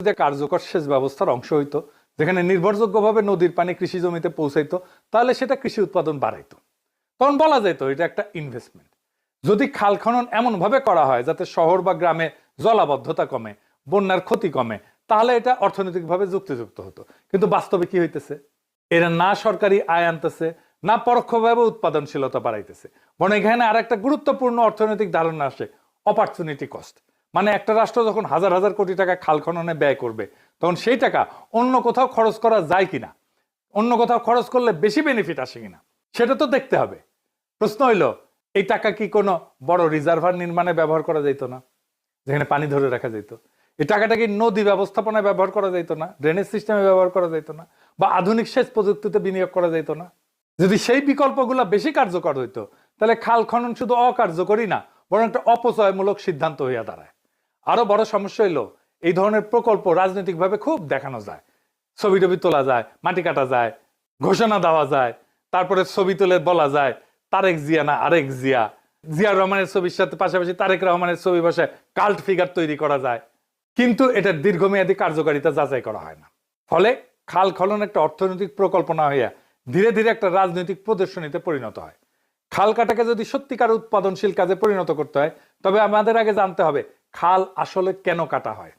যে কার্যকর সেচ ব্যবস্থার অংশ হইতো, যেখানে নির্ভরযোগ্যভাবে নদীর পানি কৃষি জমিতে পৌঁছাইতো, তাহলে সেটা কৃষি উৎপাদন বাড়াইতো। তখন বলা যেত এটা একটা ইনভেস্টমেন্ট। যদি খাল খনন এমন ভাবে করা হয় যাতে শহর বা গ্রামে জলাবদ্ধতা কমে, বন্যার ক্ষতি কমে, তাহলে এটা অর্থনৈতিকভাবে যুক্তিযুক্ত হতো। কিন্তু বাস্তবে কি হইতেছে? এরা না সরকারি আয় আনতেছে, না পরোক্ষভাবে উৎপাদনশীলতা বাড়াইতেছে, বরং এখানে আর একটা গুরুত্বপূর্ণ অর্থনৈতিক ধারণা আসে, অপরচুনিটি কস্ট। মানে একটা রাষ্ট্র যখন হাজার হাজার কোটি টাকা খাল খননে ব্যয় করবে, তখন সেই টাকা অন্য কোথাও খরচ করা যায় কিনা, অন্য কোথাও খরচ করলে বেশি বেনিফিট আসে কিনা, সেটা তো দেখতে হবে। প্রশ্ন হইল, এই টাকা কি কোনো বড় রিজার্ভার নির্মাণে ব্যবহার করা যেত না, যেখানে পানি ধরে রাখা যেত? এই টাকাটা কি নদী ব্যবস্থাপনায় ব্যবহার করা যেত না, ড্রেনেজ সিস্টেমে ব্যবহার করা যেত না, বা আধুনিক সেচ প্রযুক্তিতে বিনিয়োগ করা যেত না? যদি সেই বিকল্পগুলো বেশি কার্যকর হইতো, তাহলে খাল খনন শুধু অকার্যকরী না, বরং একটা অপচয়মূলক সিদ্ধান্ত হইয়া দাঁড়ায়। আরো বড় সমস্যা হইল, এই ধরনের প্রকল্প রাজনৈতিকভাবে খুব দেখানো যায়, ছবি টবি তোলা যায়, মাটি কাটা যায়, ঘোষণা দেওয়া যায়, তারপরে ছবি তুলে বলা যায় তারেক জিয়া না আরেক জিয়া, জিয়াউর রহমানের ছবির সাথে পাশাপাশি তারেক রহমানের ছবি বসে কাল্ট ফিগার তৈরি করা যায়। কিন্তু এটার দীর্ঘমেয়াদী কার্যকারিতা যাচাই করা হয় না। ফলে খাল খনন একটা অর্থনৈতিক প্রকল্প না হইয়া ধীরে ধীরে একটা রাজনৈতিক প্রদর্শনীতে পরিণত হয়। খাল কাটাকে যদি সত্যিকার উৎপাদনশীল কাজে পরিণত করতে হয়, তবে আমাদের আগে জানতে হবে খাল আসলে কেন কাটা হয়।